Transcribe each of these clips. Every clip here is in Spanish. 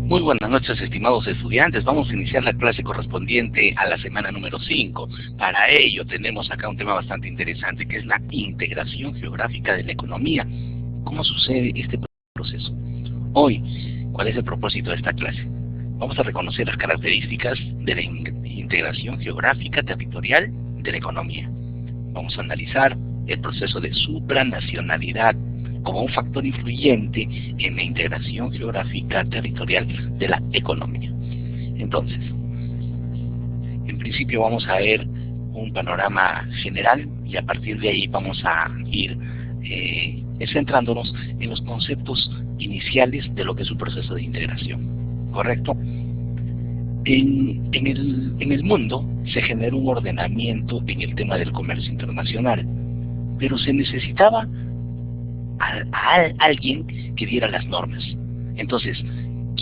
Muy buenas noches, estimados estudiantes. Vamos a iniciar la clase correspondiente a la semana número 5. Para ello tenemos acá un tema bastante interesante, que es la integración geográfica de la economía. ¿Cómo sucede este proceso? Hoy, ¿cuál es el propósito de esta clase? Vamos a reconocer las características de la integración geográfica territorial de la economía. Vamos a analizar el proceso de supranacionalidad como un factor influyente en la integración geográfica territorial de la economía. Entonces, en principio vamos a ver un panorama general y a partir de ahí vamos a ir centrándonos en los conceptos iniciales de lo que es un proceso de integración. ¿Correcto? En el mundo se generó un ordenamiento en el tema del comercio internacional, pero se necesitaba a alguien que diera las normas. Entonces,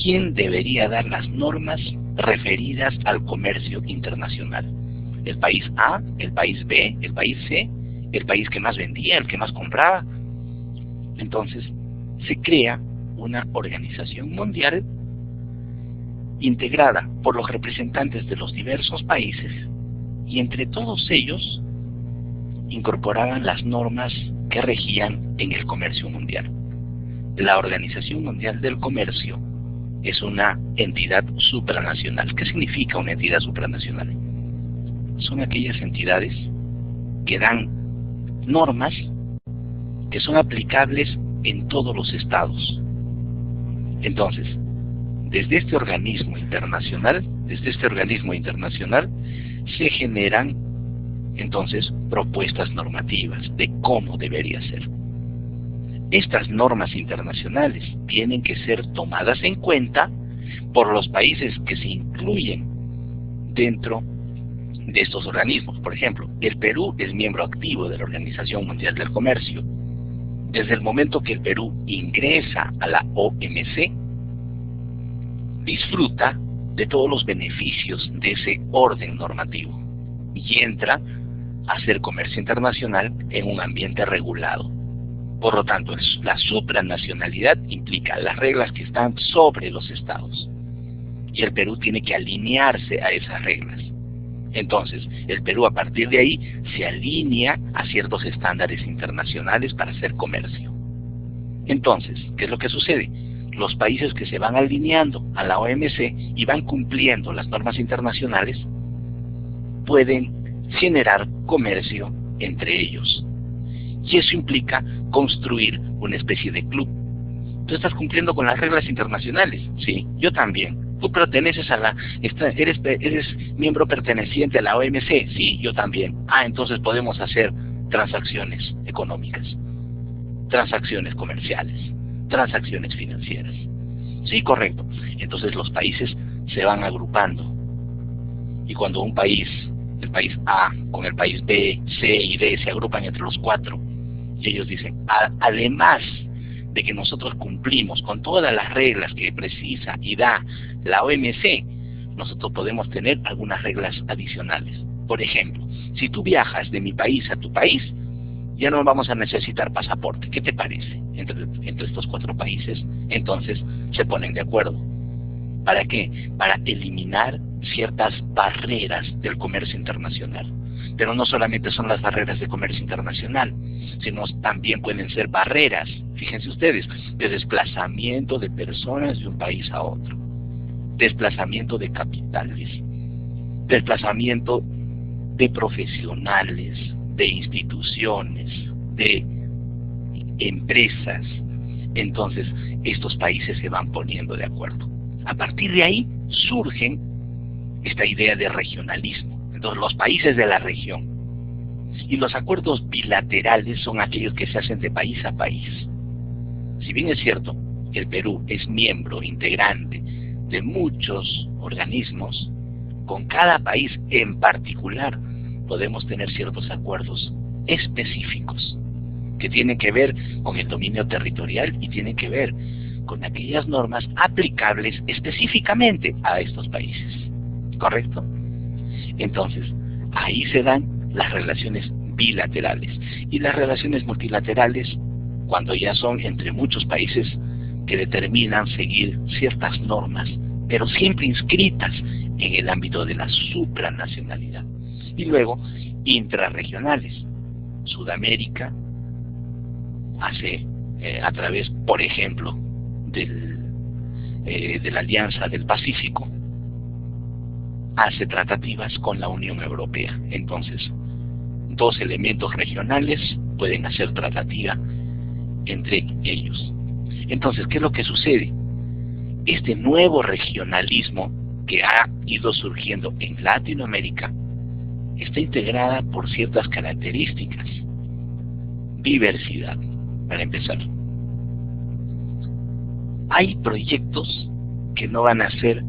¿quién debería dar las normas referidas al comercio internacional? ¿El país A, el país B, el país C, el país que más vendía, el que más compraba? Entonces, se crea una organización mundial integrada por los representantes de los diversos países y entre todos ellos incorporaban las normas que regían en el comercio mundial. La Organización Mundial del Comercio es una entidad supranacional. ¿Qué significa una entidad supranacional? Son aquellas entidades que dan normas que son aplicables en todos los estados. Entonces, desde este organismo internacional se generan entonces propuestas normativas de cómo debería ser. Estas normas internacionales tienen que ser tomadas en cuenta por los países que se incluyen dentro de estos organismos. Por ejemplo, el Perú es miembro activo de la Organización Mundial del Comercio. Desde el momento que el Perú ingresa a la OMC, disfruta de todos los beneficios de ese orden normativo y entra a hacer comercio internacional en un ambiente regulado. Por lo tanto, la supranacionalidad implica las reglas que están sobre los estados y el Perú tiene que alinearse a esas reglas. Entonces, el Perú a partir de ahí se alinea a ciertos estándares internacionales para hacer comercio. Entonces, ¿qué es lo que sucede? Los países que se van alineando a la OMC y van cumpliendo las normas internacionales pueden generar comercio entre ellos. Y eso implica construir una especie de club. Tú estás cumpliendo con las reglas internacionales, sí, yo también. Tú perteneces eres miembro perteneciente a la OMC, sí, yo también. Entonces podemos hacer transacciones económicas, transacciones comerciales, transacciones financieras. Sí, correcto. Entonces los países se van agrupando. Y cuando un país, el país A con el país B, C y D se agrupan entre los cuatro, y ellos dicen, además de que nosotros cumplimos con todas las reglas que precisa y da la OMC, nosotros podemos tener algunas reglas adicionales. Por ejemplo, si tú viajas de mi país a tu país, ya no vamos a necesitar pasaporte. ¿Qué te parece? Entre estos cuatro países, entonces se ponen de acuerdo. ¿Para qué? Para eliminar ciertas barreras del comercio internacional. Pero no solamente son las barreras de comercio internacional, sino también pueden ser barreras, fíjense ustedes, de desplazamiento de personas de un país a otro, desplazamiento de capitales, desplazamiento de profesionales, de instituciones, de empresas. Entonces, estos países se van poniendo de acuerdo. A partir de ahí surgen esta idea de regionalismo. Entonces, los países de la región y los acuerdos bilaterales son aquellos que se hacen de país a país. Si bien es cierto que el Perú es miembro integrante de muchos organismos, con cada país en particular podemos tener ciertos acuerdos específicos que tienen que ver con el dominio territorial y tienen que ver con aquellas normas aplicables específicamente a estos países. ¿Correcto? Entonces, ahí se dan las relaciones bilaterales. Y las relaciones multilaterales, cuando ya son entre muchos países, que determinan seguir ciertas normas, pero siempre inscritas en el ámbito de la supranacionalidad. Y luego, intrarregionales. Sudamérica hace, a través, por ejemplo, de la Alianza del Pacífico, hace tratativas con la Unión Europea. Entonces, dos elementos regionales pueden hacer tratativa entre ellos. Entonces, ¿qué es lo que sucede? Este nuevo regionalismo que ha ido surgiendo en Latinoamérica está integrada por ciertas características. Diversidad, para empezar. Hay proyectos que no van a ser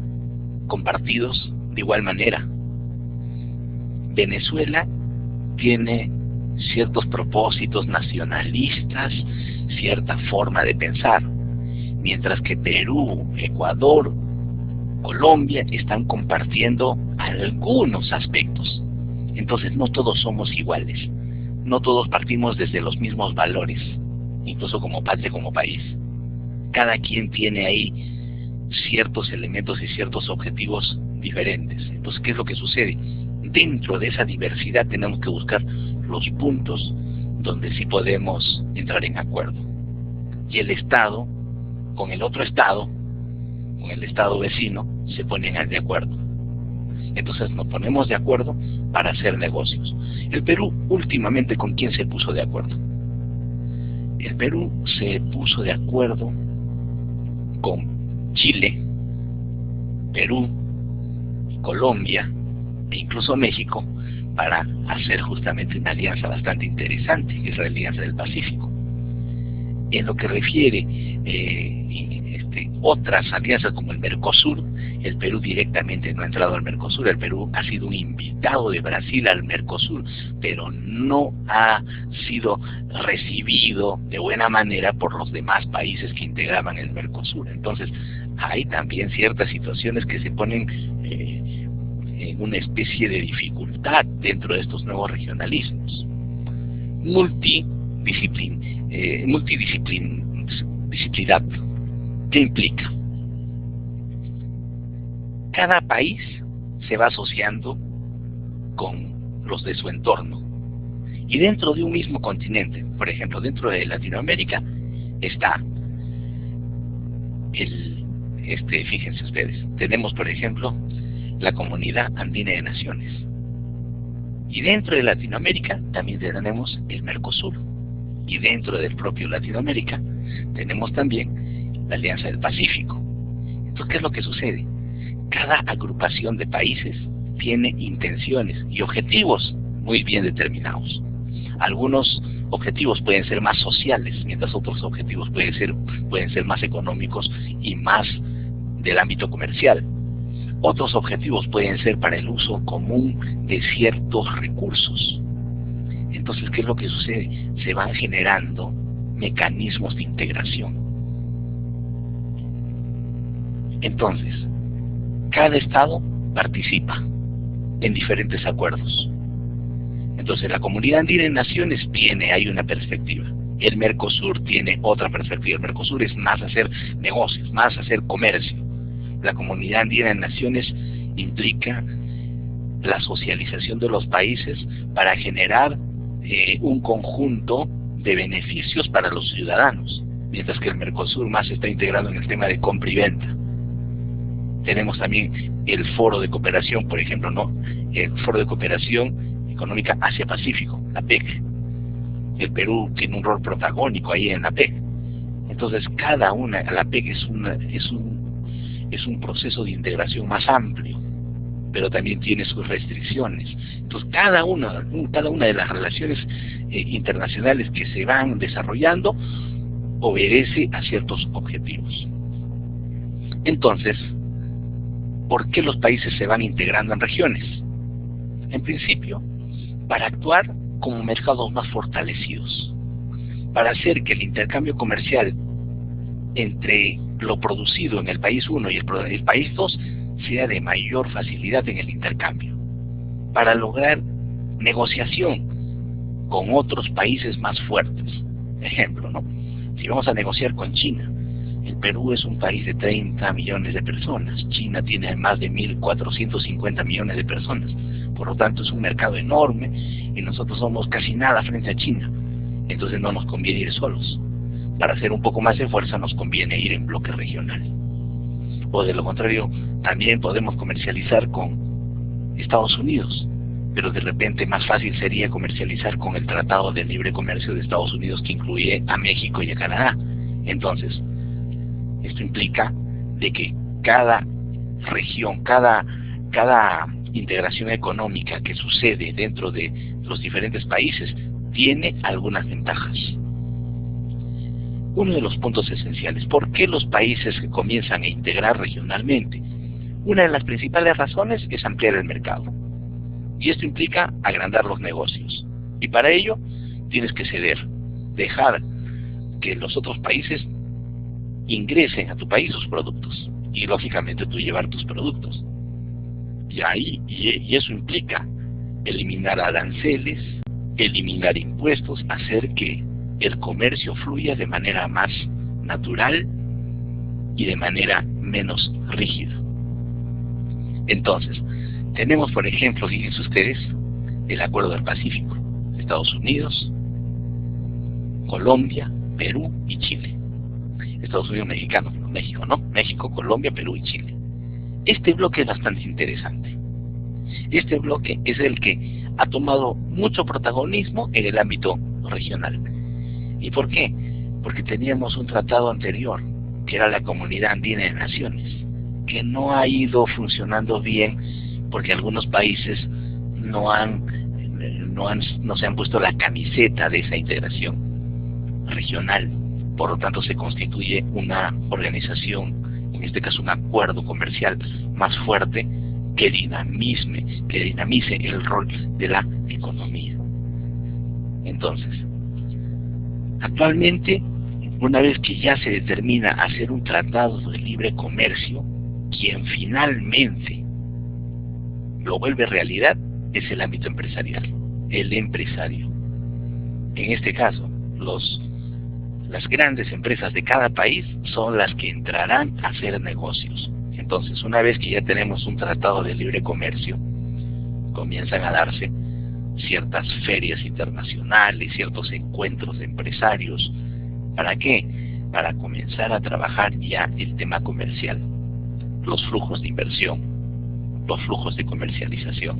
compartidos de igual manera. Venezuela tiene ciertos propósitos nacionalistas, cierta forma de pensar, mientras que Perú, Ecuador, Colombia están compartiendo algunos aspectos. Entonces no todos somos iguales, no todos partimos desde los mismos valores, incluso como patria, como país. Cada quien tiene ahí ciertos elementos y ciertos objetivos diferentes. Entonces, ¿qué es lo que sucede? Dentro de esa diversidad tenemos que buscar los puntos donde sí podemos entrar en acuerdo. Y el Estado, con el otro Estado, con el Estado vecino, se ponen de acuerdo. Entonces nos ponemos de acuerdo para hacer negocios. El Perú últimamente, ¿con quién se puso de acuerdo? El Perú se puso de acuerdo con Chile, Perú, Colombia e incluso México para hacer justamente una alianza bastante interesante, que es la Alianza del Pacífico. En lo que refiere otras alianzas como el Mercosur, el Perú directamente no ha entrado al Mercosur. El Perú ha sido un invitado de Brasil al Mercosur, pero no ha sido recibido de buena manera por los demás países que integraban el Mercosur. Entonces hay también ciertas situaciones que se ponen en una especie de dificultad dentro de estos nuevos regionalismos. Multidisciplinaridad. ¿Qué implica? Cada país se va asociando con los de su entorno. Y dentro de un mismo continente, por ejemplo, dentro de Latinoamérica, está fíjense ustedes, tenemos por ejemplo la Comunidad Andina de Naciones. Y dentro de Latinoamérica también tenemos el Mercosur. Y dentro del propio Latinoamérica tenemos también la Alianza del Pacífico. Entonces, ¿qué es lo que sucede? Cada agrupación de países tiene intenciones y objetivos muy bien determinados. Algunos objetivos pueden ser más sociales, mientras otros objetivos pueden ser más económicos y más del ámbito comercial. Otros objetivos pueden ser para el uso común de ciertos recursos. Entonces, ¿qué es lo que sucede? Se van generando mecanismos de integración. Entonces, cada Estado participa en diferentes acuerdos. Entonces, la Comunidad Andina de Naciones hay una perspectiva. El Mercosur tiene otra perspectiva. El Mercosur es más hacer negocios, más hacer comercio. La Comunidad Andina de Naciones implica la socialización de los países para generar un conjunto de beneficios para los ciudadanos, mientras que el Mercosur más está integrado en el tema de compra y venta. Tenemos también el Foro de Cooperación, por ejemplo, el Foro de Cooperación Económica Asia-Pacífico, la PEC. El Perú tiene un rol protagónico ahí en la PEC. Entonces, la PEC es un proceso de integración más amplio, pero también tiene sus restricciones. Entonces, cada una de las relaciones internacionales que se van desarrollando obedece a ciertos objetivos. Entonces, ¿por qué los países se van integrando en regiones? En principio, para actuar como mercados más fortalecidos, para hacer que el intercambio comercial entre lo producido en el país 1 y el país 2 sea de mayor facilidad en el intercambio, para lograr negociación con otros países más fuertes. Ejemplo, si vamos a negociar con China, El Perú es un país de 30 millones de personas. China tiene más de 1.450 millones de personas. Por lo tanto, es un mercado enorme y nosotros somos casi nada frente a China. Entonces no nos conviene ir solos. Para hacer un poco más de fuerza nos conviene ir en bloque regional. O de lo contrario, también podemos comercializar con Estados Unidos, pero de repente más fácil sería comercializar con el Tratado de Libre Comercio de Estados Unidos, que incluye a México y a Canadá. Entonces, esto implica de que cada región, cada integración económica que sucede dentro de los diferentes países tiene algunas ventajas. Uno de los puntos esenciales, ¿por qué los países que comienzan a integrar regionalmente? Una de las principales razones es ampliar el mercado. Y esto implica agrandar los negocios. Y para ello tienes que ceder, dejar que los otros países ingresen a tu país sus productos. Y lógicamente tú llevar tus productos. Y eso implica eliminar aranceles, eliminar impuestos, hacer que el comercio fluya de manera más natural y de manera menos rígida. Entonces, tenemos por ejemplo, fíjense ustedes, el Acuerdo del Pacífico, Estados Unidos, Colombia, Perú y Chile. Estados Unidos mexicano, México, ¿no? México, Colombia, Perú y Chile. Este bloque es bastante interesante. Este bloque es el que ha tomado mucho protagonismo en el ámbito regional. ¿Y por qué? Porque teníamos un tratado anterior, que era la Comunidad Andina de Naciones, que no ha ido funcionando bien porque algunos países no se han puesto la camiseta de esa integración regional. Por lo tanto, se constituye una organización, en este caso un acuerdo comercial más fuerte que dinamice el rol de la economía. Entonces, actualmente, una vez que ya se determina hacer un tratado de libre comercio, quien finalmente lo vuelve realidad es el ámbito empresarial, el empresario. En este caso, las grandes empresas de cada país son las que entrarán a hacer negocios. Entonces, una vez que ya tenemos un tratado de libre comercio, comienzan a darse ciertas ferias internacionales, ciertos encuentros de empresarios. ¿Para qué? Para comenzar a trabajar ya el tema comercial, los flujos de inversión, los flujos de comercialización.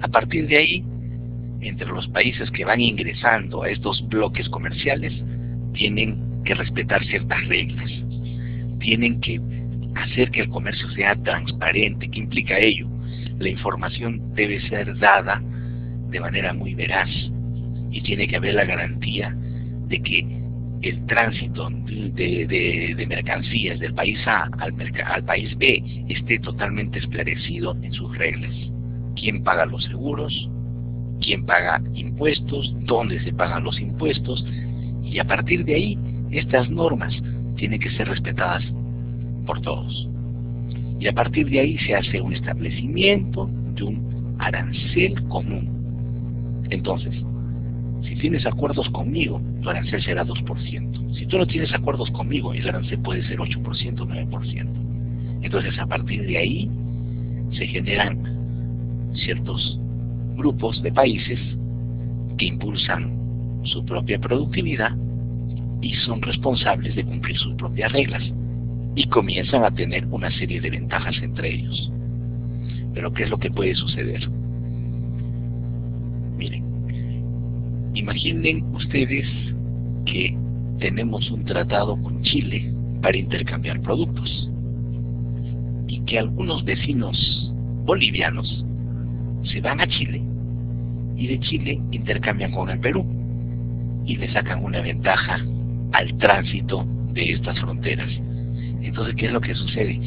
A partir de ahí, entre los países que van ingresando a estos bloques comerciales, tienen que respetar ciertas reglas. Tienen que hacer que el comercio sea transparente. ¿Qué implica ello? La información debe ser dada de manera muy veraz y tiene que haber la garantía de que el tránsito de mercancías del país A al país B esté totalmente esclarecido en sus reglas. ¿Quién paga los seguros? ¿Quién paga impuestos? ¿Dónde se pagan los impuestos? Y a partir de ahí, estas normas tienen que ser respetadas por todos. Y a partir de ahí se hace un establecimiento de un arancel común. Entonces, si tienes acuerdos conmigo, tu arancel será 2%. Si tú no tienes acuerdos conmigo, el arancel puede ser 8%, 9%. Entonces, a partir de ahí, se generan ciertos grupos de países que impulsan su propia productividad y son responsables de cumplir sus propias reglas y comienzan a tener una serie de ventajas entre ellos. Pero ¿qué es lo que puede suceder? Miren, imaginen ustedes que tenemos un tratado con Chile para intercambiar productos y que algunos vecinos bolivianos se van a Chile y de Chile intercambian con el Perú y le sacan una ventaja al tránsito de estas fronteras. Entonces, ¿qué es lo que sucede?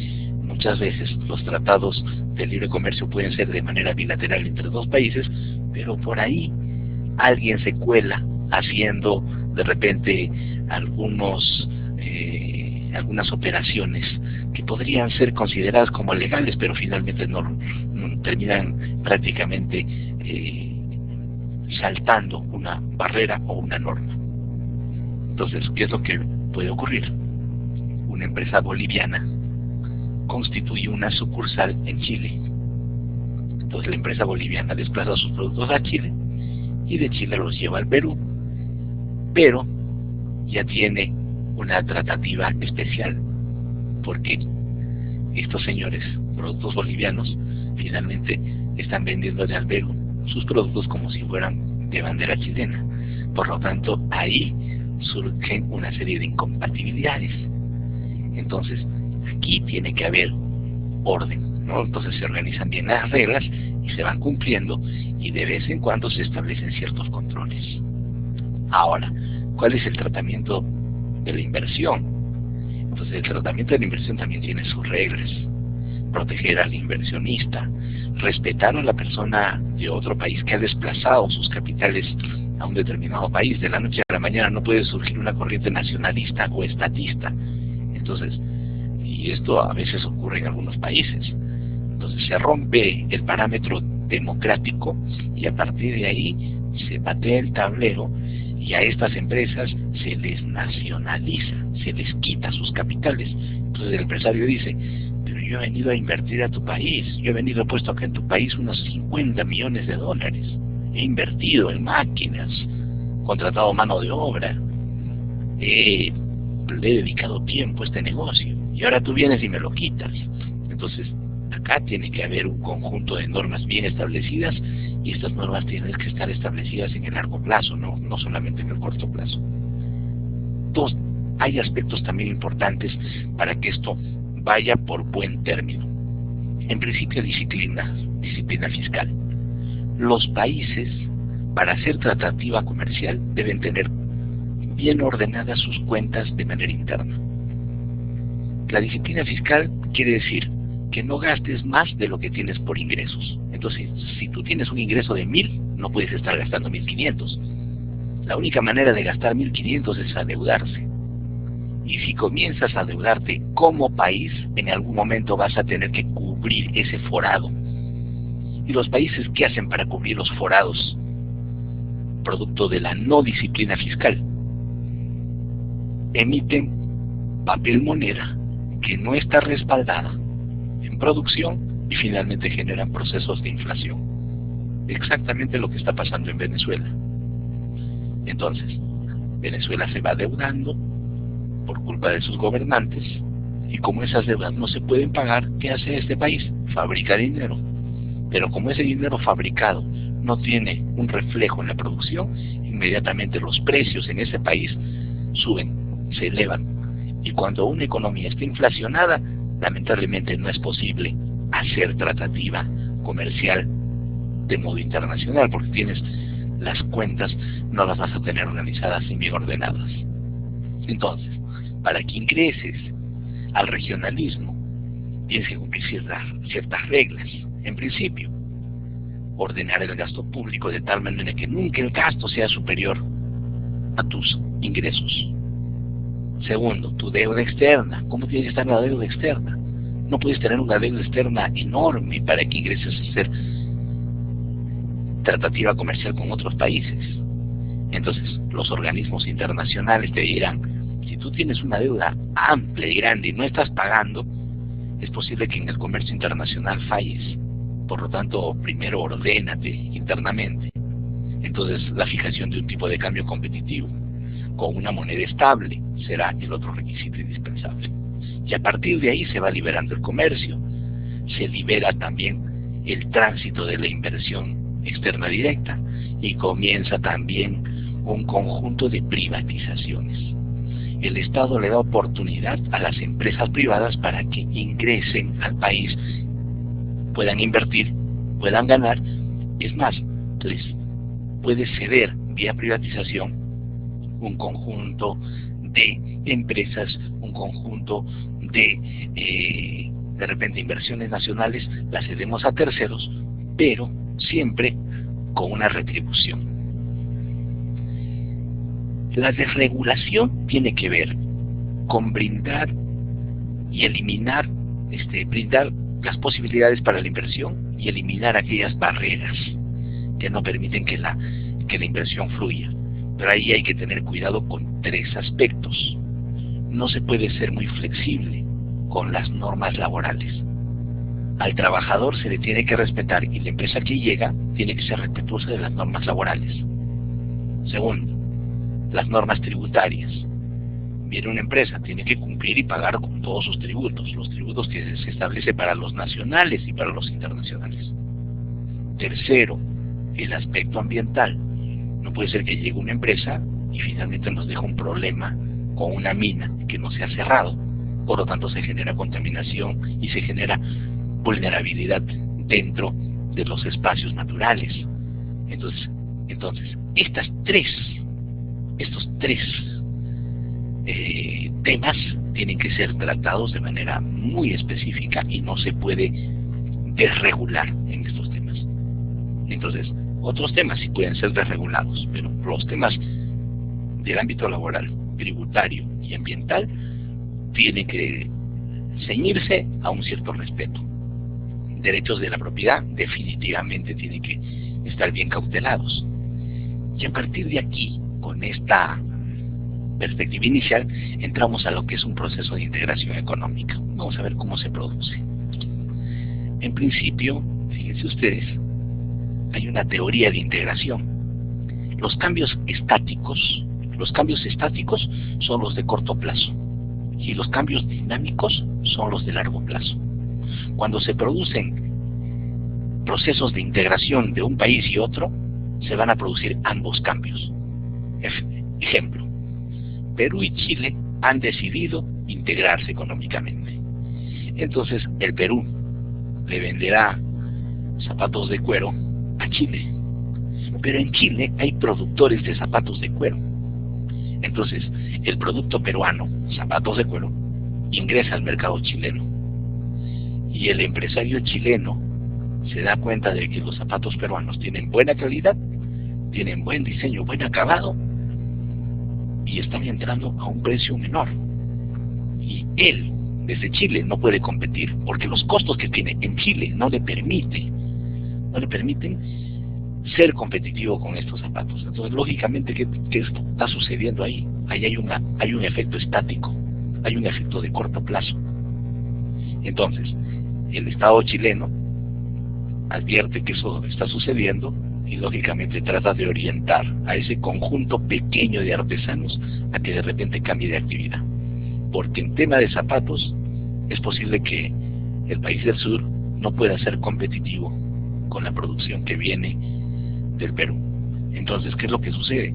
Muchas veces los tratados de libre comercio pueden ser de manera bilateral entre dos países, pero por ahí alguien se cuela haciendo de repente algunas operaciones que podrían ser consideradas como legales, pero finalmente no terminan prácticamente saltando una barrera o una norma. Entonces, ¿qué es lo que puede ocurrir. Una empresa boliviana constituye una sucursal en Chile. Entonces la empresa boliviana desplaza sus productos a Chile y de Chile los lleva al Perú, pero ya tiene una tratativa especial, porque estos señores, productos bolivianos, finalmente están vendiéndole al Perú sus productos como si fueran de bandera chilena. Por lo tanto, ahí surgen una serie de incompatibilidades. Entonces, aquí tiene que haber orden, ¿no? Entonces se organizan bien las reglas y se van cumpliendo, y de vez en cuando se establecen ciertos controles. Ahora, ¿cuál es el tratamiento de la inversión? Entonces el tratamiento de la inversión también tiene sus reglas. Proteger al inversionista, respetar a la persona de otro país que ha desplazado sus capitales a un determinado país. De la noche a la mañana no puede surgir una corriente nacionalista o estatista. Entonces, y esto a veces ocurre en algunos países. Entonces se rompe el parámetro democrático y a partir de ahí se patea el tablero y a estas empresas se les nacionaliza, se les quita sus capitales. Entonces el empresario dice: pero yo he venido a invertir a tu país, yo he venido, he puesto acá en tu país unos 50 millones de dólares, he invertido en máquinas, contratado mano de obra, le he dedicado tiempo a este negocio, y ahora tú vienes y me lo quitas. Entonces acá tiene que haber un conjunto de normas bien establecidas, y estas normas tienen que estar establecidas en el largo plazo, no solamente en el corto plazo. Hay aspectos también importantes para que esto vaya por buen término. En principio, disciplina fiscal. Los países, para hacer tratativa comercial, deben tener bien ordenadas sus cuentas de manera interna. La disciplina fiscal quiere decir que no gastes más de lo que tienes por ingresos. Entonces, si tú tienes un ingreso de 1.000, no puedes estar gastando 1.500. La única manera de gastar 1.500 es adeudarse. Y si comienzas a adeudarte como país, en algún momento vas a tener que cubrir ese forado. ¿Y los países qué hacen para cubrir los forados? Producto de la no disciplina fiscal. Emiten papel moneda que no está respaldada en producción y finalmente generan procesos de inflación. Exactamente lo que está pasando en Venezuela. Entonces, Venezuela se va adeudando por culpa de sus gobernantes, y como esas deudas no se pueden pagar, ¿qué hace este país? Fabrica dinero. Pero como ese dinero fabricado no tiene un reflejo en la producción, inmediatamente los precios en ese país suben, se elevan. Y cuando una economía está inflacionada, lamentablemente no es posible hacer tratativa comercial de modo internacional, porque tienes las cuentas, no las vas a tener organizadas y bien ordenadas. Entonces, para que ingreses al regionalismo, tienes que cumplir ciertas reglas. En principio, ordenar el gasto público de tal manera que nunca el gasto sea superior a tus ingresos. Segundo, tu deuda externa. ¿Cómo tiene que estar la deuda externa? No puedes tener una deuda externa enorme para que ingreses a hacer tratativa comercial con otros países. Entonces, los organismos internacionales te dirán: si tú tienes una deuda amplia y grande y no estás pagando, es posible que en el comercio internacional falles. Por lo tanto, primero ordénate internamente. Entonces, la fijación de un tipo de cambio competitivo con una moneda estable será el otro requisito indispensable. Y a partir de ahí se va liberando el comercio, se libera también el tránsito de la inversión externa directa, y comienza también un conjunto de privatizaciones. El Estado le da oportunidad a las empresas privadas para que ingresen al país, puedan invertir, puedan ganar. Es más, les puede ceder vía privatización un conjunto de empresas, un conjunto de repente inversiones nacionales, las cedemos a terceros, pero siempre con una retribución. La desregulación tiene que ver con brindar y eliminar, brindar las posibilidades para la inversión y eliminar aquellas barreras que no permiten que la inversión fluya. Pero ahí hay que tener cuidado con tres aspectos. no se puede ser muy flexible con las normas laborales. Al trabajador se le tiene que respetar y la empresa que llega tiene que ser respetuosa de las normas laborales. Segundo, las normas tributarias. Viene una empresa, tiene que cumplir y pagar con todos sus tributos, los tributos que se establece para los nacionales y para los internacionales. Tercero, el aspecto ambiental. No puede ser que llegue una empresa y finalmente nos deje un problema con una mina que no se ha cerrado. Por lo tanto, se genera contaminación y se genera vulnerabilidad dentro de los espacios naturales. Entonces estos tres temas tienen que ser tratados de manera muy específica y no se puede desregular en estos temas. Entonces, otros temas sí pueden ser desregulados, pero los temas del ámbito laboral, tributario y ambiental tienen que ceñirse a un cierto respeto. Derechos de la propiedad definitivamente tienen que estar bien cautelados. Y a partir de aquí, con esta perspectiva inicial, entramos a lo que es un proceso de integración económica. Vamos a ver cómo se produce. En principio, fíjense ustedes, hay una teoría de integración. Los cambios estáticos son los de corto plazo y los cambios dinámicos son los de largo plazo. Cuando se producen procesos de integración de un país y otro, se van a producir ambos cambios. Ejemplo, Perú y Chile han decidido integrarse económicamente. Entonces, el Perú le venderá zapatos de cuero a Chile. Pero en Chile hay productores de zapatos de cuero. Entonces, el producto peruano, zapatos de cuero, ingresa al mercado chileno. Y el empresario chileno se da cuenta de que los zapatos peruanos tienen buena calidad, tienen buen diseño, buen acabado, y están entrando a un precio menor. Y él, desde Chile, no puede competir, porque los costos que tiene en Chile no le permiten ser competitivo con estos zapatos. Entonces, lógicamente, ¿qué está sucediendo ahí? Ahí hay un efecto estático, hay un efecto de corto plazo. Entonces, el Estado chileno advierte que eso está sucediendo y lógicamente trata de orientar a ese conjunto pequeño de artesanos a que de repente cambie de actividad. Porque en tema de zapatos es posible que el país del sur no pueda ser competitivo con la producción que viene del Perú. Entonces, ¿qué es lo que sucede?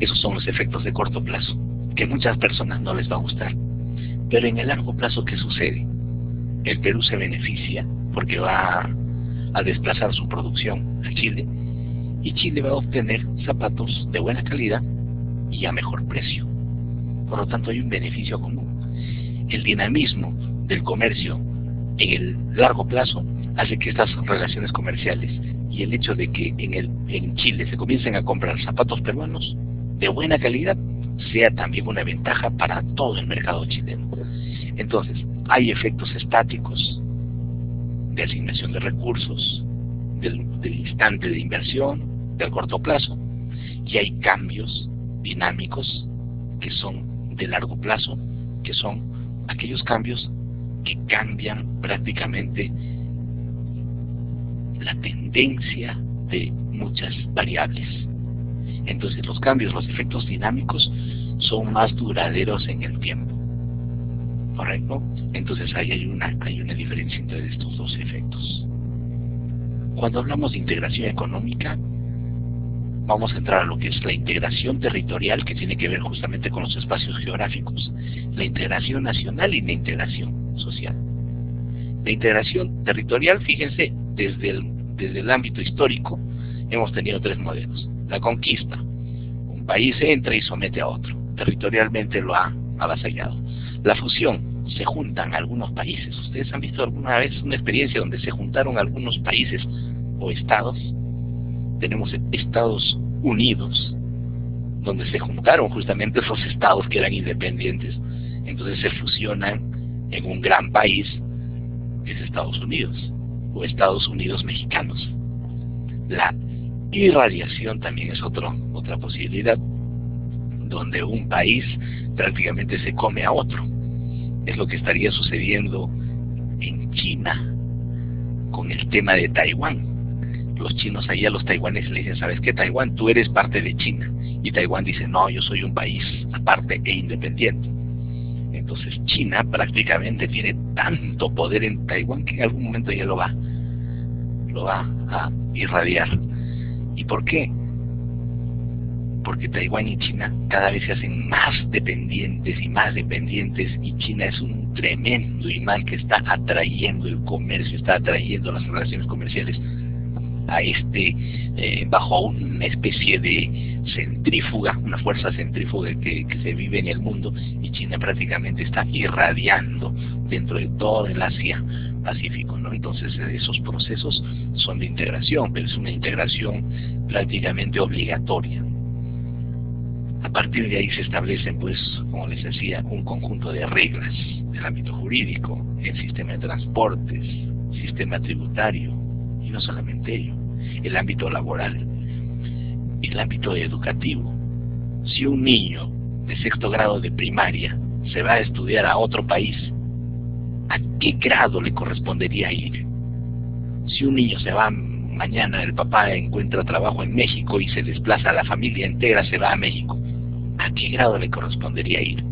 Esos son los efectos de corto plazo, que a muchas personas no les va a gustar. Pero en el largo plazo, ¿qué sucede? El Perú se beneficia porque va a desplazar su producción a Chile, y Chile va a obtener zapatos de buena calidad y a mejor precio. Por lo tanto, hay un beneficio común. El dinamismo del comercio en el largo plazo hace que estas relaciones comerciales y el hecho de que en Chile se comiencen a comprar zapatos peruanos de buena calidad sea también una ventaja para todo el mercado chileno. Entonces, hay efectos estáticos de asignación de recursos, del instante de inversión, del corto plazo, y hay cambios dinámicos que son de largo plazo, que son aquellos cambios que cambian prácticamente la tendencia de muchas variables. Entonces, los cambios, los efectos dinámicos son más duraderos en el tiempo. ¿Correcto? Entonces ahí hay una diferencia entre estos dos efectos. Cuando hablamos de integración económica, vamos a entrar a lo que es la integración territorial, que tiene que ver justamente con los espacios geográficos, la integración nacional y la integración social. La integración territorial, fíjense, desde el ámbito histórico, hemos tenido tres modelos. La conquista, un país entra y somete a otro, territorialmente lo ha avasallado. La fusión, se juntan algunos países. ¿Ustedes han visto alguna vez una experiencia donde se juntaron algunos países o estados? Tenemos Estados Unidos, donde se juntaron justamente esos estados que eran independientes. Entonces se fusionan en un gran país, que es Estados Unidos, o Estados Unidos mexicanos. La irradiación también es otra posibilidad donde un país prácticamente se come a otro. Es lo que estaría sucediendo en China con el tema de Taiwán. Los chinos allá, los taiwaneses le dicen, ¿sabes qué, Taiwán? Tú eres parte de China. Y Taiwán dice, no, yo soy un país aparte e independiente. Entonces China prácticamente tiene tanto poder en Taiwán que en algún momento ya lo va a irradiar. ¿Y por qué? Porque Taiwán y China cada vez se hacen más dependientes, y China es un tremendo imán que está atrayendo el comercio, está atrayendo las relaciones comerciales a bajo una especie de centrífuga, una fuerza centrífuga que se vive en el mundo, y China prácticamente está irradiando dentro de todo el Asia Pacífico, ¿no? Entonces esos procesos son de integración, pero es una integración prácticamente obligatoria. A partir de ahí se establecen, pues, como les decía, un conjunto de reglas del ámbito jurídico, el sistema de transportes, sistema tributario, y no solamente ello, el ámbito laboral, el ámbito educativo. Si un niño de 6º grado de primaria se va a estudiar a otro país, ¿a qué grado le correspondería ir? Si un niño se va mañana, el papá encuentra trabajo en México y se desplaza, la familia entera se va a México, ¿a qué grado le correspondería ir?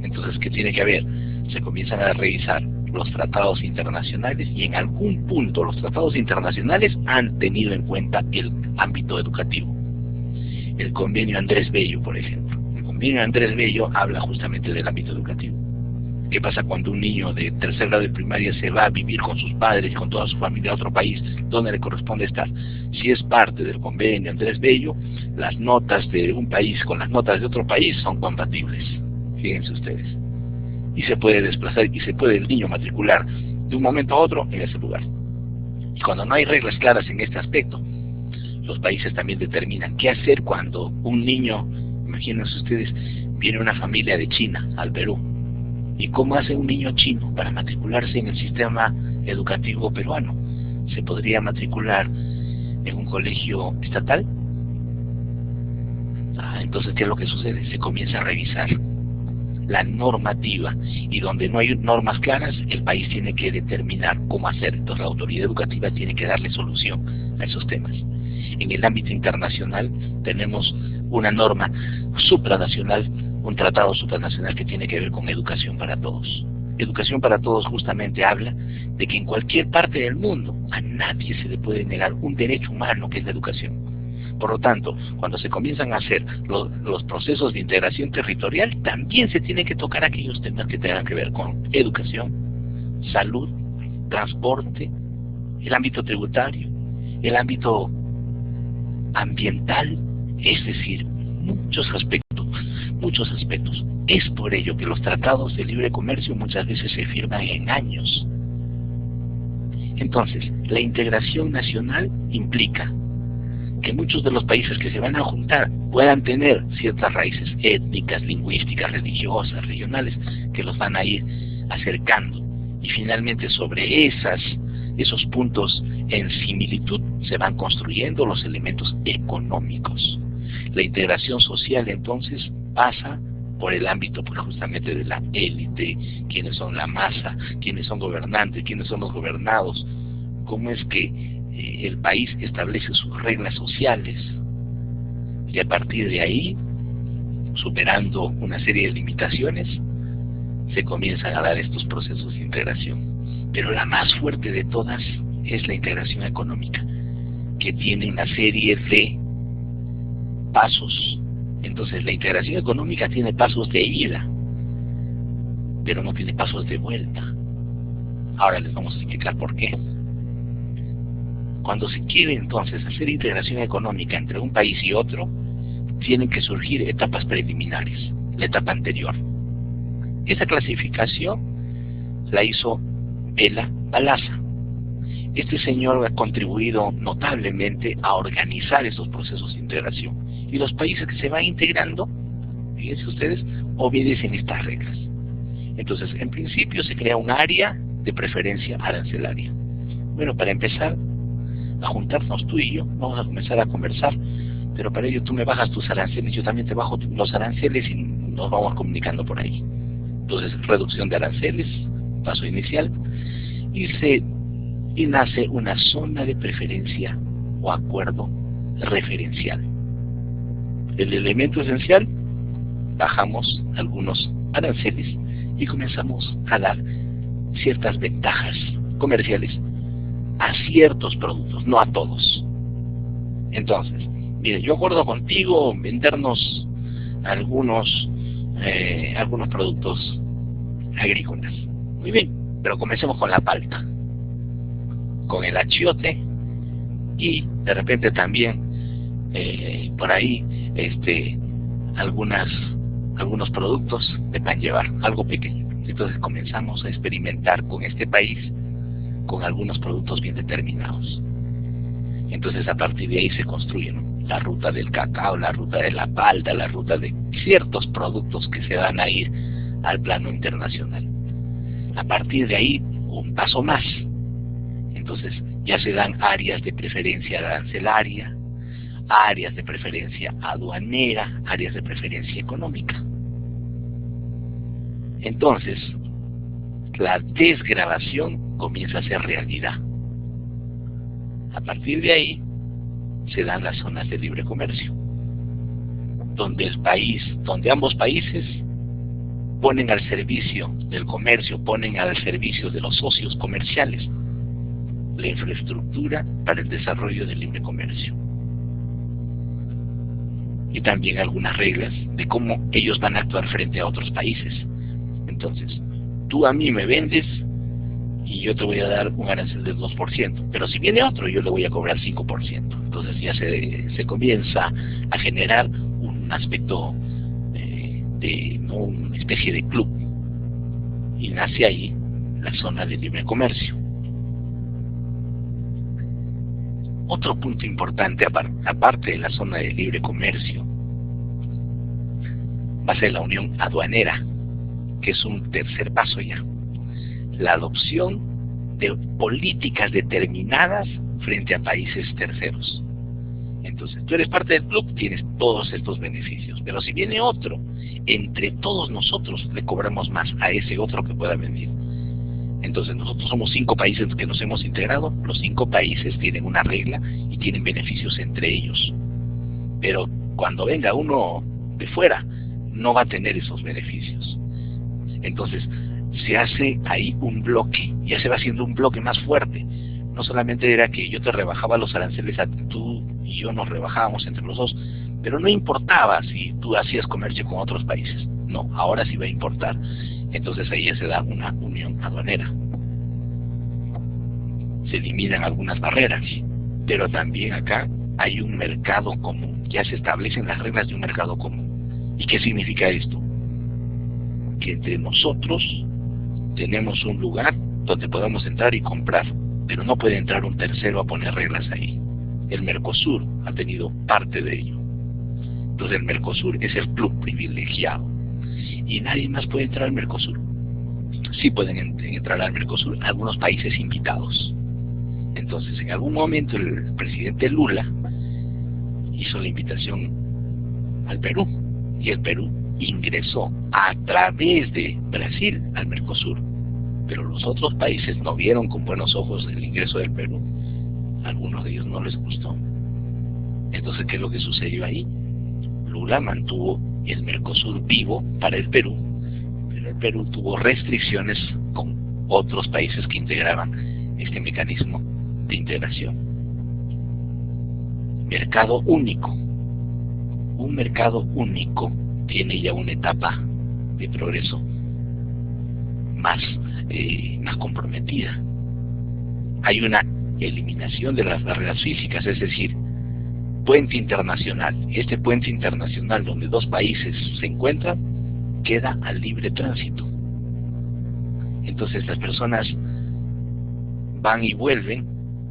Entonces, ¿qué tiene que haber? Se comienzan a revisar los tratados internacionales, y en algún punto los tratados internacionales han tenido en cuenta el ámbito educativo. El convenio Andrés Bello, por ejemplo. El convenio Andrés Bello habla justamente del ámbito educativo. ¿Qué pasa cuando un niño de 3er grado de primaria se va a vivir con sus padres y con toda su familia a otro país? ¿Dónde le corresponde estar? Si es parte del convenio Andrés Bello, las notas de un país con las notas de otro país son compatibles. Fíjense ustedes. Y se puede desplazar, y se puede el niño matricular de un momento a otro en ese lugar. Y cuando no hay reglas claras en este aspecto, los países también determinan qué hacer cuando un niño, imagínense ustedes, viene una familia de China al Perú. ¿Y cómo hace un niño chino para matricularse en el sistema educativo peruano? ¿Se podría matricular en un colegio estatal? Entonces, ¿qué es lo que sucede? Se comienza a revisar la normativa, y donde no hay normas claras, el país tiene que determinar cómo hacer. Entonces la autoridad educativa tiene que darle solución a esos temas. En el ámbito internacional tenemos una norma supranacional, un tratado supranacional que tiene que ver con educación para todos. Educación para todos justamente habla de que en cualquier parte del mundo a nadie se le puede negar un derecho humano, que es la educación. Por lo tanto, cuando se comienzan a hacer los procesos de integración territorial, también se tienen que tocar aquellos temas que tengan que ver con educación, salud, transporte, el ámbito tributario, el ámbito ambiental, es decir, muchos aspectos. Es por ello que los tratados de libre comercio muchas veces se firman en años. Entonces, la integración nacional implica que muchos de los países que se van a juntar puedan tener ciertas raíces étnicas, lingüísticas, religiosas, regionales, que los van a ir acercando. Y finalmente sobre esos puntos en similitud se van construyendo los elementos económicos. La integración social entonces pasa por el ámbito, pues, justamente de la élite, quiénes son la masa, quiénes son gobernantes, quiénes son los gobernados, cómo es que el país establece sus reglas sociales, y a partir de ahí, superando una serie de limitaciones, se comienzan a dar estos procesos de integración. Pero la más fuerte de todas es la integración económica, que tiene una serie de pasos. Entonces la integración económica tiene pasos de ida, pero no tiene pasos de vuelta. Ahora les vamos a explicar por qué. Cuando se quiere entonces hacer integración económica entre un país y otro, tienen que surgir etapas preliminares, la etapa anterior. Esa clasificación la hizo Vela Balaza. Este señor ha contribuido notablemente a organizar esos procesos de integración. Y los países que se van integrando, fíjense ustedes, obedecen estas reglas. Entonces, en principio se crea un área de preferencia arancelaria. Bueno, para empezar a juntarnos tú y yo, vamos a comenzar a conversar pero para ello tú me bajas tus aranceles, yo también te bajo los aranceles y nos vamos comunicando por ahí. Entonces, reducción de aranceles, paso inicial, y nace una zona de preferencia o acuerdo referencial. El elemento esencial, bajamos algunos aranceles y comenzamos a dar ciertas ventajas comerciales a ciertos productos, no a todos. Entonces, mire, yo acuerdo contigo vendernos algunos productos agrícolas. Muy bien, pero comencemos con la palta, con el achiote y de repente también por ahí algunos productos de pan llevar, algo pequeño. Entonces comenzamos a experimentar con este país con algunos productos bien determinados. Entonces a partir de ahí se construye, ¿no?, la ruta del cacao, la ruta de la palta, la ruta de ciertos productos que se van a ir al plano internacional. A partir de ahí, un paso más. Entonces ya se dan áreas de preferencia arancelaria, áreas de preferencia aduanera, áreas de preferencia económica. Entonces, la desgravación comienza a ser realidad. A partir de ahí, se dan las zonas de libre comercio, donde ambos países ponen al servicio del comercio, ponen al servicio de los socios comerciales la infraestructura para el desarrollo del libre comercio. Y también algunas reglas de cómo ellos van a actuar frente a otros países. Entonces, tú a mí me vendes y yo te voy a dar un arancel del 2%, pero si viene otro yo le voy a cobrar 5%. Entonces ya se comienza a generar un aspecto ¿no?, una especie de club, y nace ahí la zona de libre comercio. Otro punto importante, aparte de la zona de libre comercio, va a ser la unión aduanera, que es un tercer paso ya. La adopción de políticas determinadas frente a países terceros. Entonces, tú eres parte del club, tienes todos estos beneficios. Pero si viene otro, entre todos nosotros le cobramos más a ese otro que pueda venir. Entonces, nosotros somos 5 países que nos hemos integrado. Los 5 países tienen una regla y tienen beneficios entre ellos. Pero cuando venga uno de fuera, no va a tener esos beneficios. Entonces, se hace ahí un bloque, ya se va haciendo un bloque más fuerte. No solamente era que yo te rebajaba los aranceles a tú y yo nos rebajábamos entre los dos, pero no importaba si tú hacías comercio con otros países. No, ahora sí va a importar. Entonces ahí ya se da una unión aduanera. Se eliminan algunas barreras, pero también acá hay un mercado común. Ya se establecen las reglas de un mercado común. ¿Y qué significa esto? Que entre nosotros tenemos un lugar donde podemos entrar y comprar, pero no puede entrar un tercero a poner reglas ahí. El Mercosur ha tenido parte de ello. Entonces el Mercosur es el club privilegiado y nadie más puede entrar al Mercosur. Sí pueden entrar al Mercosur algunos países invitados. Entonces en algún momento el presidente Lula hizo la invitación al Perú y el Perú ingresó a través de Brasil al Mercosur, pero los otros países no vieron con buenos ojos el ingreso del Perú. A algunos de ellos no les gustó. Entonces, ¿qué es lo que sucedió ahí? Lula mantuvo el Mercosur vivo para el Perú, pero el Perú tuvo restricciones con otros países que integraban este mecanismo de integración. Mercado único. Un mercado único tiene ya una etapa de progreso más comprometida. Hay una eliminación de las barreras físicas, es decir, puente internacional. Este puente internacional donde dos países se encuentran queda al libre tránsito. Entonces las personas van y vuelven,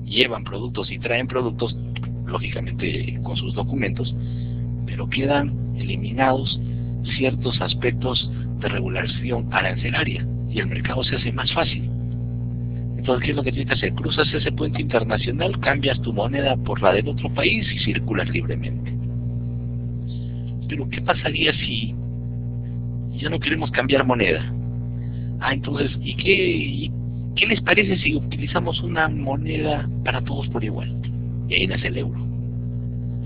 llevan productos y traen productos, lógicamente con sus documentos, pero quedan eliminados ciertos aspectos de regulación arancelaria y el mercado se hace más fácil. Entonces, ¿qué es lo que tienes que hacer? Cruzas ese puente internacional, cambias tu moneda por la del otro país y circulas libremente. pero ¿qué pasaría si ya no queremos cambiar moneda? Entonces, ¿qué les parece si utilizamos una moneda para todos por igual? Y ahí nace el euro.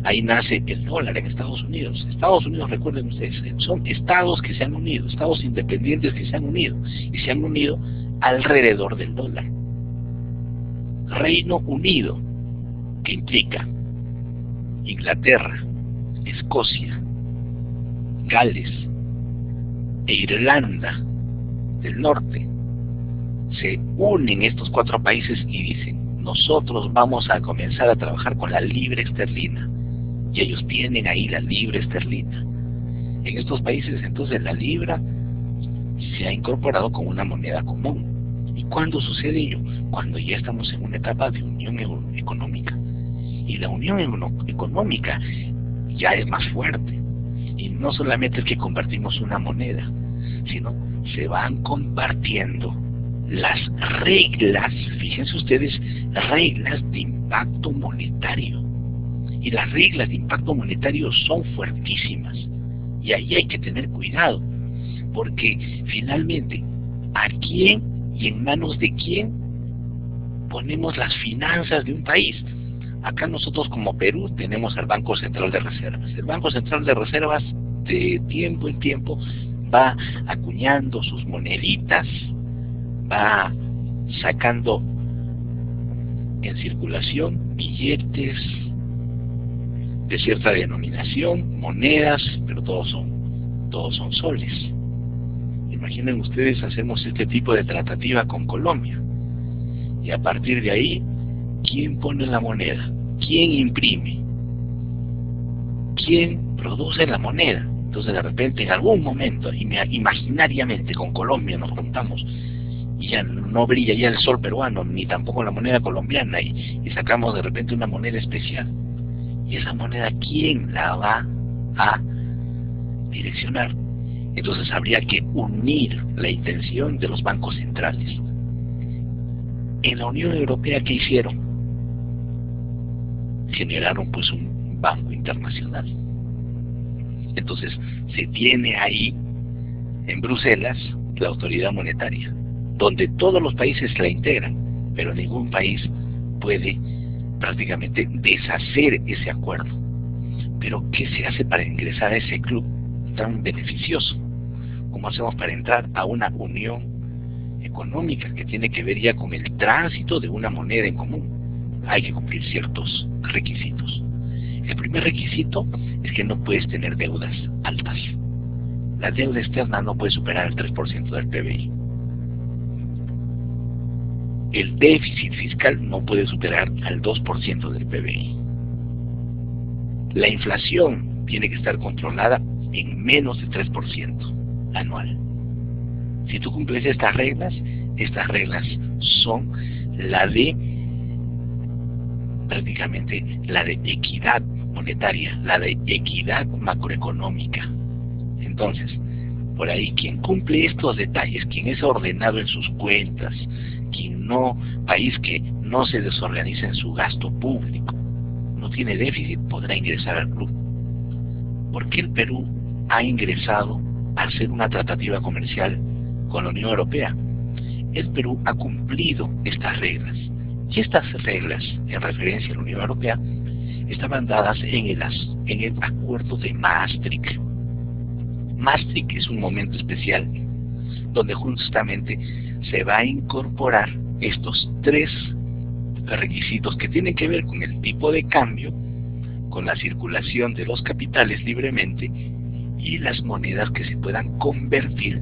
Ahí nace el dólar en Estados Unidos. Estados Unidos, recuerden ustedes, son estados que se han unido, estados independientes que se han unido, y se han unido alrededor del dólar. Reino Unido, que implica Inglaterra, Escocia, Gales e Irlanda del Norte, se unen estos 4 países y dicen: nosotros vamos a comenzar a trabajar con la libra esterlina, y ellos tienen ahí la libra esterlina. En estos países entonces la libra se ha incorporado como una moneda común. ¿Y cuándo sucede ello? Cuando ya estamos en una etapa de unión económica, y la unión económica ya es más fuerte, y no solamente es que compartimos una moneda, sino se van compartiendo las reglas, fíjense ustedes, reglas de impacto monetario. Y las reglas de impacto monetario son fuertísimas. Y ahí hay que tener cuidado, porque finalmente, ¿a quién y en manos de quién ponemos las finanzas de un país? Acá nosotros como Perú tenemos al Banco Central de Reservas. El Banco Central de Reservas de tiempo en tiempo va acuñando sus moneditas, va sacando en circulación billetes de cierta denominación, monedas, pero todos son soles. Imaginen ustedes, hacemos este tipo de tratativa con Colombia, y a partir de ahí, ¿quién pone la moneda? ¿Quién imprime? ¿Quién produce la moneda? Entonces de repente en algún momento, imaginariamente con Colombia nos juntamos, y ya no brilla ya el sol peruano, ni tampoco la moneda colombiana, y sacamos de repente una moneda especial. Y esa moneda, ¿quién la va a direccionar? Entonces habría que unir la intención de los bancos centrales. En la Unión Europea, ¿qué hicieron? Generaron pues un banco internacional. Entonces se tiene ahí en Bruselas la autoridad monetaria, donde todos los países la integran, pero ningún país puede prácticamente deshacer ese acuerdo. Pero ¿qué se hace para ingresar a ese club tan beneficioso? ¿Cómo hacemos para entrar a una unión económica que tiene que ver ya con el tránsito de una moneda en común? Hay que cumplir ciertos requisitos. El primer requisito es que no puedes tener deudas altas. La deuda externa no puede superar el 3% del PBI. El déficit fiscal no puede superar al 2% del PBI. La inflación tiene que estar controlada en menos de 3% anual. Si tú cumples estas reglas son la de prácticamente la de equidad monetaria, la de equidad macroeconómica. Entonces, por ahí, quien cumple estos detalles, quien es ordenado en sus cuentas, país que no se desorganiza en su gasto público, no tiene déficit, podrá ingresar al club. ¿Por qué el Perú ha ingresado a hacer una tratativa comercial con la Unión Europea? El Perú ha cumplido estas reglas, y estas reglas, en referencia a la Unión Europea, estaban dadas en el acuerdo de Maastricht. Maastricht es un momento especial donde justamente se va a incorporar estos 3 requisitos que tienen que ver con el tipo de cambio, con la circulación de los capitales libremente y las monedas que se puedan convertir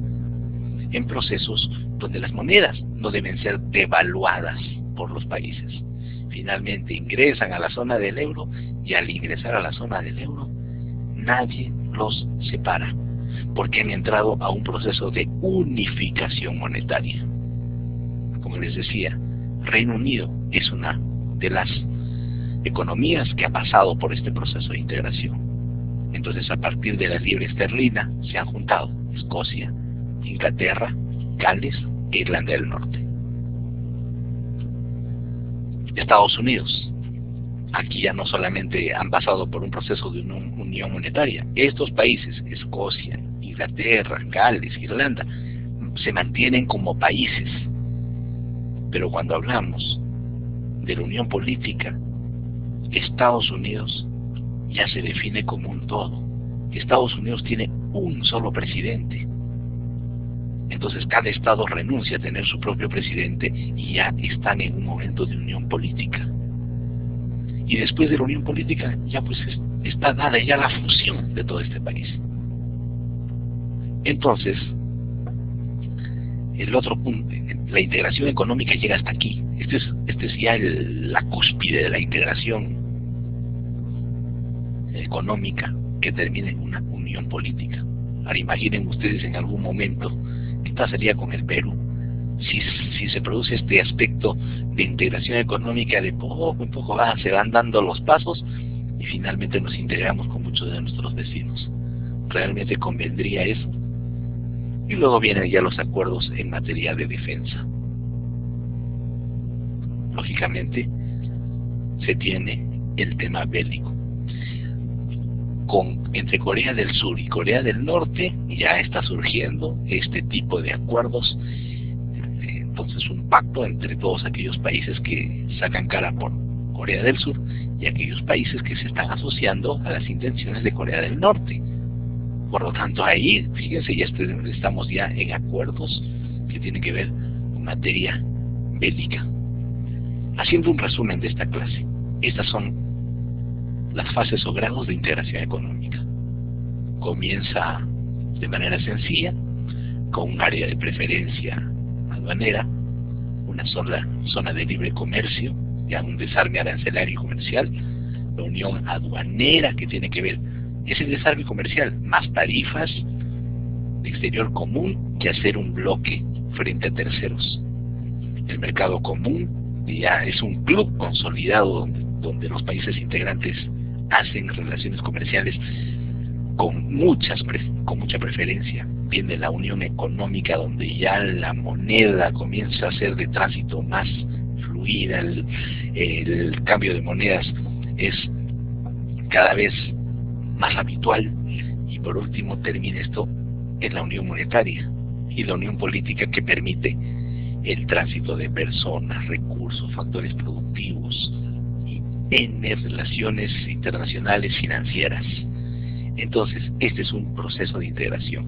en procesos donde las monedas no deben ser devaluadas por los países. Finalmente ingresan a la zona del euro, y al ingresar a la zona del euro nadie los separa, porque han entrado a un proceso de unificación monetaria. Como les decía, Reino Unido es una de las economías que ha pasado por este proceso de integración. Entonces, a partir de la libra esterlina se han juntado Escocia, Inglaterra, Gales e Irlanda del Norte. Estados Unidos. aquí ya no solamente han pasado por un proceso de unión monetaria, estos países, Escocia, Inglaterra, Gales, Irlanda, se mantienen como países. Pero cuando hablamos de la unión política, Estados Unidos ya se define como un todo. Estados Unidos tiene un solo presidente. Entonces cada estado renuncia a tener su propio presidente y ya están en un momento de unión política. Y después de la unión política ya pues está dada ya la fusión de todo este país. Entonces, el otro punto, la integración económica llega hasta aquí. Este es ya la cúspide de la integración económica que termina en una unión política. Ahora imaginen ustedes en algún momento qué pasaría con el Perú si se produce este aspecto de integración económica, de poco en poco se van dando los pasos y finalmente nos integramos con muchos de nuestros vecinos. ¿Realmente convendría eso? Y luego vienen ya los acuerdos en materia de defensa. Lógicamente se tiene el tema bélico. Entre Corea del Sur y Corea del Norte ya está surgiendo este tipo de acuerdos. Entonces un pacto entre todos aquellos países que sacan cara por Corea del Sur y aquellos países que se están asociando a las intenciones de Corea del Norte. Por lo tanto ahí, fíjense, ya estamos ya en acuerdos que tienen que ver con materia bélica. Haciendo un resumen de esta clase, estas son las fases o grados de integración económica. Comienza de manera sencilla con un área de preferencia aduanera, una zona de libre comercio, ya un desarme arancelario y comercial, la unión aduanera que tiene que ver ese desarme comercial, más tarifas de exterior común que hacer un bloque frente a terceros. El mercado común ya es un club consolidado donde los países integrantes hacen relaciones comerciales con mucha preferencia. Viene la unión económica donde ya la moneda comienza a ser de tránsito más fluida, el cambio de monedas es cada vez más habitual, y por último termina esto en la unión monetaria y la unión política que permite el tránsito de personas, recursos, factores productivos y en relaciones internacionales financieras. Entonces, este es un proceso de integración.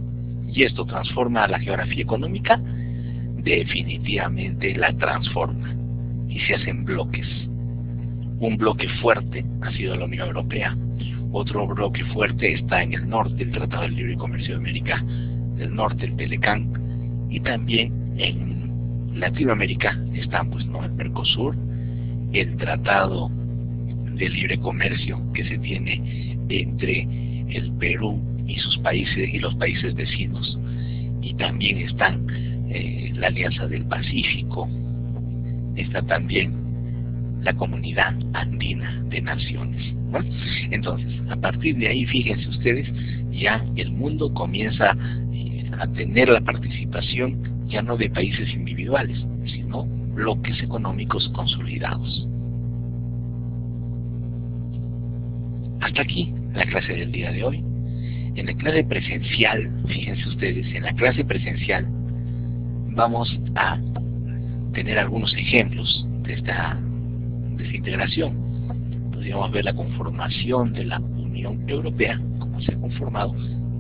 ¿Y esto transforma la geografía económica? Definitivamente la transforma. Y se hacen bloques. Un bloque fuerte ha sido la Unión Europea. Otro bloque fuerte está en el norte, el Tratado de Libre Comercio de América del Norte, el TELECAN. Y también en Latinoamérica están el Mercosur, el Tratado de Libre Comercio que se tiene entre el Perú y sus países y los países vecinos, y también están la Alianza del Pacífico, está también la Comunidad Andina de Naciones, ¿no? Entonces, a partir de ahí, fíjense ustedes, ya el mundo comienza a tener la participación ya no de países individuales, sino bloques económicos consolidados. Hasta aquí la clase del día de hoy. En la clase presencial, fíjense ustedes, en la clase presencial vamos a tener algunos ejemplos de esta integración. Podríamos ver la conformación de la Unión Europea, cómo se ha conformado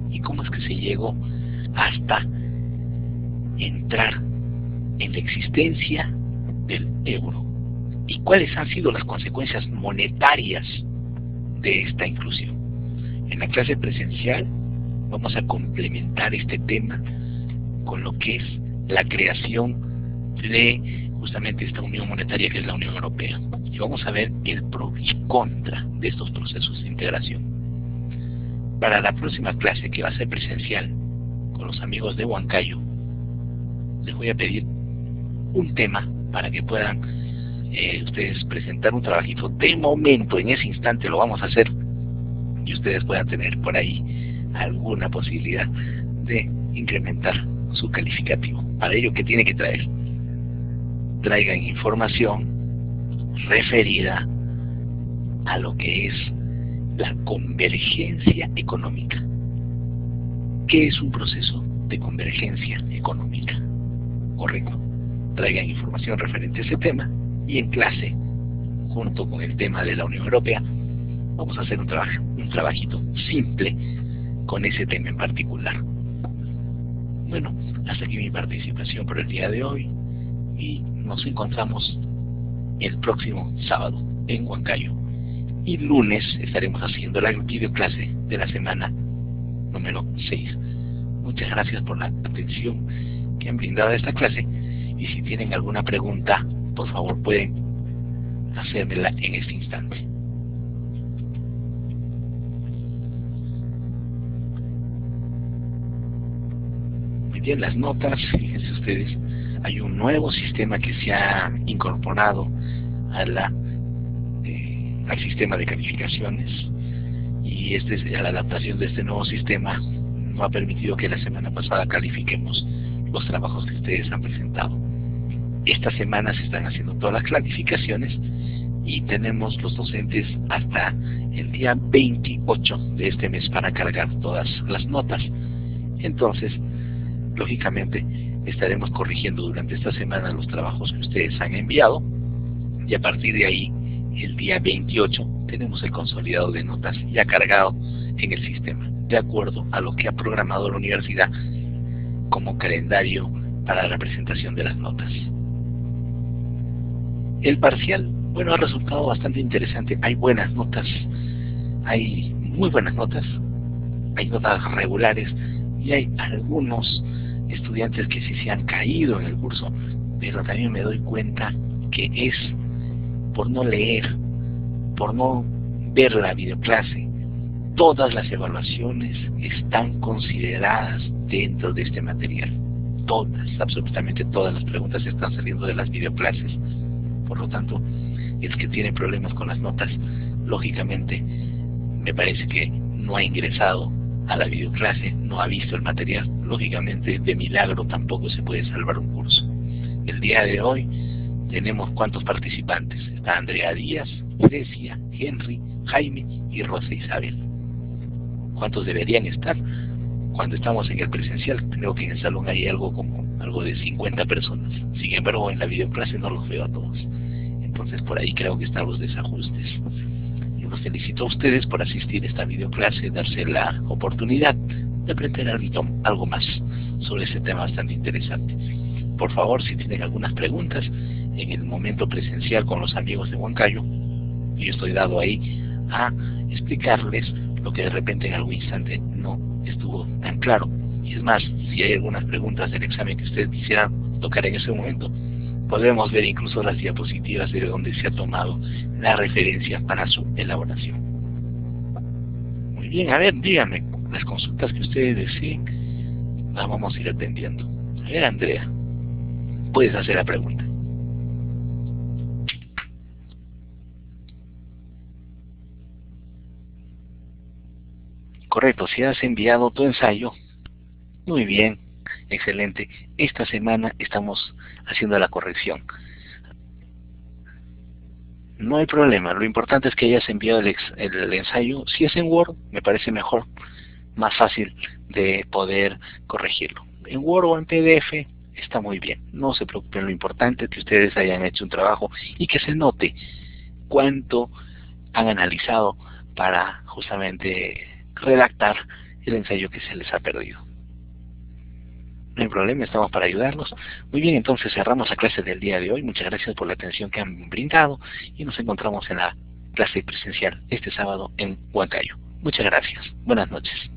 y cómo es que se llegó hasta entrar en la existencia del euro y cuáles han sido las consecuencias monetarias de esta inclusión. En la clase presencial vamos a complementar este tema con lo que es la creación de justamente esta unión monetaria que es la Unión Europea, y vamos a ver el pro y contra de estos procesos de integración. Para la próxima clase, que va a ser presencial con los amigos de Huancayo, les voy a pedir un tema para que puedan ustedes presentar un trabajito de momento. En ese instante lo vamos a hacer y ustedes puedan tener por ahí alguna posibilidad de incrementar su calificativo. Para ello, ¿qué tiene que traer? Traigan información referida a lo que es la convergencia económica. ¿Qué es un proceso de convergencia económica? Correcto. Traigan información referente a ese tema y en clase, junto con el tema de la Unión Europea, vamos a hacer un trabajito simple con ese tema en particular. Bueno, hasta aquí mi participación por el día de hoy y nos encontramos el próximo sábado en Huancayo. Y lunes estaremos haciendo la videoclase de la semana número 6. Muchas gracias por la atención que han brindado a esta clase y si tienen alguna pregunta, por favor pueden hacérmela en este instante. Muy bien, las notas, fíjense ustedes, hay un nuevo sistema que se ha incorporado al sistema de calificaciones y la adaptación de este nuevo sistema no ha permitido que la semana pasada califiquemos los trabajos que ustedes han presentado. Esta semana se están haciendo todas las clasificaciones y tenemos los docentes hasta el día 28 de este mes para cargar todas las notas. Entonces, lógicamente, estaremos corrigiendo durante esta semana los trabajos que ustedes han enviado y a partir de ahí, el día 28, tenemos el consolidado de notas ya cargado en el sistema, de acuerdo a lo que ha programado la universidad como calendario para la presentación de las notas. El parcial, bueno, ha resultado bastante interesante. Hay buenas notas, hay muy buenas notas, hay notas regulares y hay algunos estudiantes que sí se han caído en el curso, pero también me doy cuenta que es por no leer, por no ver la videoclase. Todas las evaluaciones están consideradas dentro de este material. Todas, absolutamente todas las preguntas están saliendo de las videoclases. Por lo tanto, el que tiene problemas con las notas, lógicamente, me parece que no ha ingresado a la videoclase, no ha visto el material. Lógicamente, de milagro tampoco se puede salvar un curso. El día de hoy tenemos ¿cuántos participantes? Está Andrea Díaz, Grecia, Henry, Jaime y Rosa Isabel. ¿Cuántos deberían estar? Cuando estamos en el presencial, creo que en el salón hay algo de 50 personas. Sin embargo, en la videoclase no los veo a todos. Entonces, por ahí creo que están los desajustes. Y los felicito a ustedes por asistir a esta videoclase, darse la oportunidad de aprender algo más sobre ese tema bastante interesante. Por favor, si tienen algunas preguntas, en el momento presencial con los amigos de Huancayo, yo estoy dado ahí a explicarles lo que de repente en algún instante no estuvo tan claro. Y es más, si hay algunas preguntas del examen que ustedes quisieran tocar en ese momento, podemos ver incluso las diapositivas de donde se ha tomado la referencia para su elaboración. Muy bien, a ver, díganme, las consultas que ustedes deseen, las vamos a ir atendiendo. A ver, Andrea, puedes hacer la pregunta. Correcto, si has enviado tu ensayo, muy bien, excelente. Esta semana estamos haciendo la corrección. No hay problema, lo importante es que hayas enviado el ensayo. Si es en Word, me parece mejor, más fácil de poder corregirlo. En Word o en PDF está muy bien, no se preocupen, lo importante es que ustedes hayan hecho un trabajo y que se note cuánto han analizado para justamente redactar el ensayo que se les ha perdido. No hay problema, estamos para ayudarlos. Muy bien, entonces cerramos la clase del día de hoy. Muchas gracias por la atención que han brindado y nos encontramos en la clase presencial este sábado en Huancayo. Muchas gracias. Buenas noches.